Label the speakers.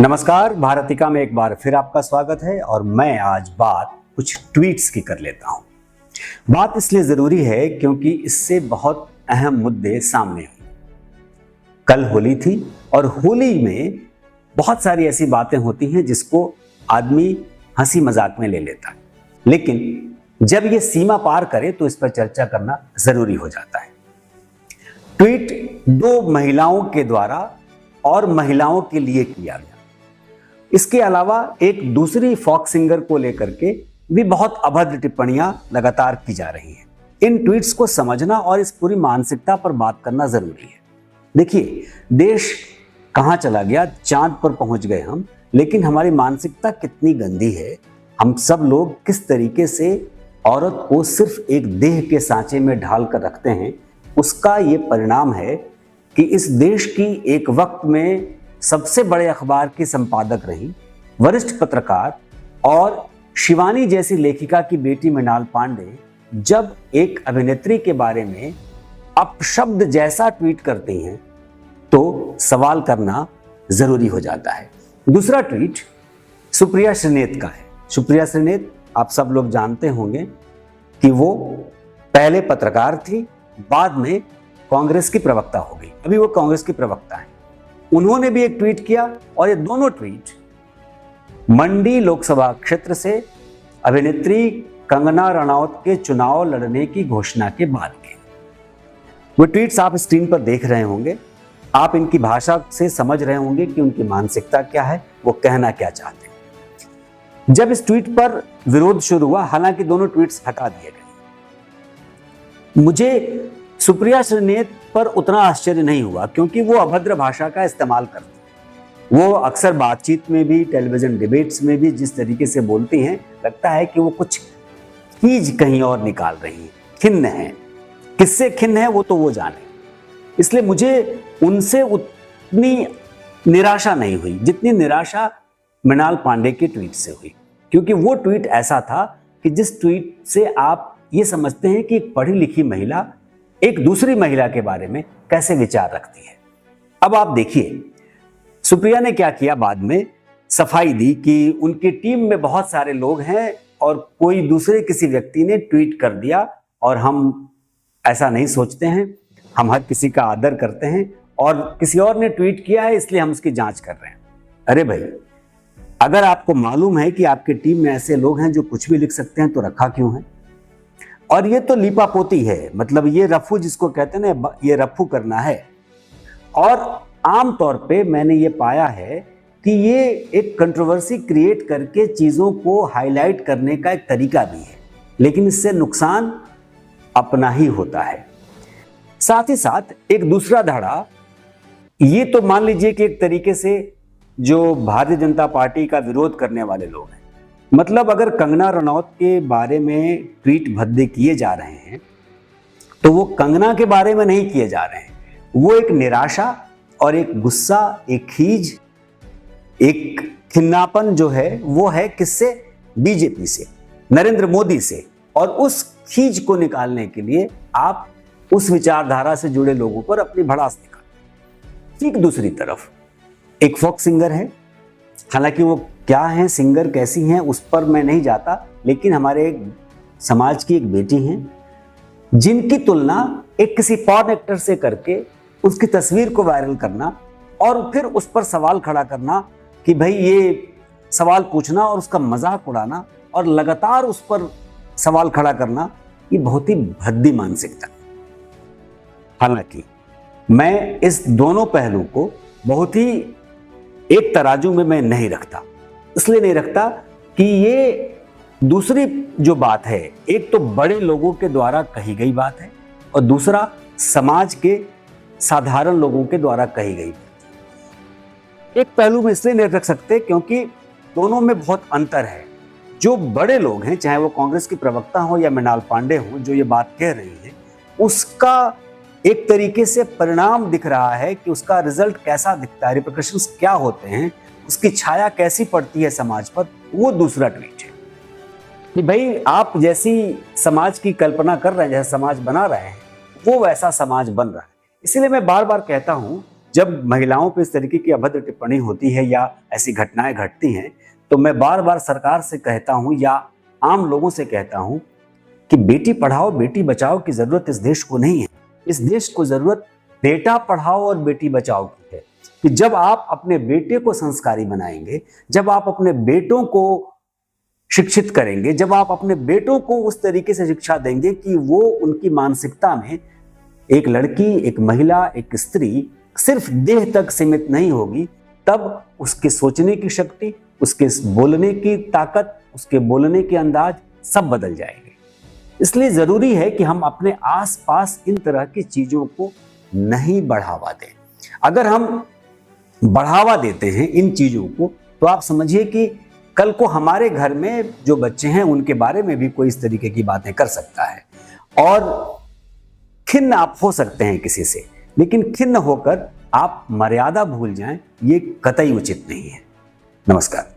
Speaker 1: नमस्कार, भारतिका में एक बार फिर आपका स्वागत है। और मैं आज बात कुछ ट्वीट्स की कर लेता हूं। बात इसलिए जरूरी है क्योंकि इससे बहुत अहम मुद्दे सामने आए। कल होली थी और होली में बहुत सारी ऐसी बातें होती हैं जिसको आदमी हंसी मजाक में ले लेता है, लेकिन जब ये सीमा पार करे तो इस पर चर्चा करना जरूरी हो जाता है। ट्वीट दो महिलाओं के द्वारा और महिलाओं के लिए किया गया। इसके अलावा एक दूसरी फॉक सिंगर को लेकर के भी बहुत अभद्र टिप्पणियां लगातार की जा रही हैं। इन ट्वीट्स को समझना और इस पूरी मानसिकता पर बात करना जरूरी है। देखिए, देश कहां चला गया, चांद पर पहुंच गए हम, लेकिन हमारी मानसिकता कितनी गंदी है। हम सब लोग किस तरीके से औरत को सिर्फ एक देह के सांचे में ढाल कर रखते हैं, उसका ये परिणाम है कि इस देश की एक वक्त में सबसे बड़े अखबार की संपादक रही, वरिष्ठ पत्रकार और शिवानी जैसी लेखिका की बेटी मृणाल पांडे जब एक अभिनेत्री के बारे में अपशब्द जैसा ट्वीट करती हैं तो सवाल करना जरूरी हो जाता है। दूसरा ट्वीट सुप्रिया श्रीनेत का है। सुप्रिया श्रीनेत, आप सब लोग जानते होंगे कि वो पहले पत्रकार थी, बाद में कांग्रेस की प्रवक्ता हो गई। अभी वो कांग्रेस की प्रवक्ता है। उन्होंने भी एक ट्वीट किया और ये दोनों ट्वीट मंडी लोकसभा क्षेत्र से अभिनेत्री कंगना रनौत के चुनाव लड़ने की घोषणा के बाद के। वो ट्वीट्स आप स्क्रीन पर देख रहे होंगे। आप इनकी भाषा से समझ रहे होंगे कि उनकी मानसिकता क्या है, वो कहना क्या चाहते हैं। जब इस ट्वीट पर विरोध शुरू हुआ, हालांकि दोनों ट्वीट्स हटा दिए गए, मुझे सुप्रिया श्रीनेत पर उतना आश्चर्य नहीं हुआ क्योंकि वो अभद्र भाषा का इस्तेमाल करती हैं। वो अक्सर बातचीत में भी, टेलीविजन डिबेट्स में भी जिस तरीके से बोलती हैं, लगता है कि वो कुछ खींच कहीं और निकाल रही हैं, खिन्न है। किससे खिन्न है वो तो वो जाने। इसलिए मुझे उनसे उतनी निराशा नहीं हुई जितनी निराशा मृणाल पांडे के ट्वीट से हुई, क्योंकि वो ट्वीट ऐसा था कि जिस ट्वीट से आप ये समझते हैं कि एक पढ़ी लिखी महिला एक दूसरी महिला के बारे में कैसे विचार रखती है। अब आप देखिए, सुप्रिया ने क्या किया, बाद में सफाई दी कि उनकी टीम में बहुत सारे लोग हैं और कोई दूसरे किसी व्यक्ति ने ट्वीट कर दिया और हम ऐसा नहीं सोचते हैं, हम हर किसी का आदर करते हैं और किसी और ने ट्वीट किया है इसलिए हम उसकी जांच कर रहे हैं। अरे भाई, अगर आपको मालूम है कि आपकी टीम में ऐसे लोग हैं जो कुछ भी लिख सकते हैं तो रखा क्यों है? और ये तो लीपापोती है, मतलब ये रफू जिसको कहते हैं ना, ये रफू करना है। और आमतौर पे मैंने ये पाया है कि ये एक कंट्रोवर्सी क्रिएट करके चीज़ों को हाईलाइट करने का एक तरीका भी है, लेकिन इससे नुकसान अपना ही होता है। साथ ही साथ एक दूसरा धड़ा, ये तो मान लीजिए कि एक तरीके से जो भारतीय जनता पार्टी का विरोध करने वाले लोग हैं, मतलब अगर कंगना रनौत के बारे में ट्वीट भद्दे किए जा रहे हैं तो वो कंगना के बारे में नहीं किए जा रहे हैं। वो एक निराशा और एक गुस्सा, एक खीज, एक खिन्नापन जो है वो है किससे? बीजेपी से, नरेंद्र मोदी से। और उस खीज को निकालने के लिए आप उस विचारधारा से जुड़े लोगों पर अपनी भड़ास निकालें। ठीक दूसरी तरफ एक फोक सिंगर है, हालांकि वो क्या हैं, सिंगर कैसी हैं उस पर मैं नहीं जाता, लेकिन हमारे समाज की एक बेटी हैं जिनकी तुलना एक किसी पॉर्न एक्टर से करके उसकी तस्वीर को वायरल करना और फिर उस पर सवाल खड़ा करना कि भाई ये सवाल पूछना और उसका मजाक उड़ाना और लगातार उस पर सवाल खड़ा करना, ये बहुत ही भद्दी मानसिकता। हालांकि मैं इस दोनों पहलू को बहुत ही एक तराजू में मैं नहीं रखता। इसलिए नहीं रखता कि ये दूसरी जो बात है, एक तो बड़े लोगों के द्वारा कही गई बात है और दूसरा समाज के साधारण लोगों के द्वारा कही गई बात। एक पहलू में इसलिए नहीं रख सकते क्योंकि दोनों में बहुत अंतर है। जो बड़े लोग हैं, चाहे वो कांग्रेस की प्रवक्ता हो या मृणाल पांडे हो, जो ये बात कह रही है, उसका एक तरीके से परिणाम दिख रहा है कि उसका रिजल्ट कैसा दिखता है, रिपरकशंस क्या होते हैं, उसकी छाया कैसी पड़ती है समाज पर, वो दूसरा ट्वीट है। कि भाई आप जैसी समाज की कल्पना कर रहे हैं, जैसा समाज बना रहे हैं, वो वैसा समाज बन रहा है। इसलिए मैं बार बार कहता हूं जब महिलाओं पर इस तरीके की अभद्र टिप्पणी होती है या ऐसी घटनाएं घटती हैं, तो मैं बार बार सरकार से कहता हूं या आम लोगों से कहता हूं कि बेटी पढ़ाओ बेटी बचाओ की जरूरत इस देश को नहीं है। इस देश को जरूरत बेटा पढ़ाओ और बेटी बचाओ की है। कि जब आप अपने बेटे को संस्कारी बनाएंगे, जब आप अपने बेटों को शिक्षित करेंगे, जब आप अपने बेटों को उस तरीके से शिक्षा देंगे कि वो उनकी मानसिकता में एक लड़की, एक महिला, एक स्त्री सिर्फ देह तक सीमित नहीं होगी, तब उसके सोचने की शक्ति, उसके बोलने की ताकत, उसके बोलने के अंदाज सब बदल जाएंगे। इसलिए जरूरी है कि हम अपने आसपास इन तरह की चीजों को नहीं बढ़ावा दें। अगर हम बढ़ावा देते हैं इन चीजों को, तो आप समझिए कि कल को हमारे घर में जो बच्चे हैं उनके बारे में भी कोई इस तरीके की बातें कर सकता है। और खिन्न आप हो सकते हैं किसी से, लेकिन खिन्न होकर आप मर्यादा भूल जाएं, ये कतई उचित नहीं है। नमस्कार।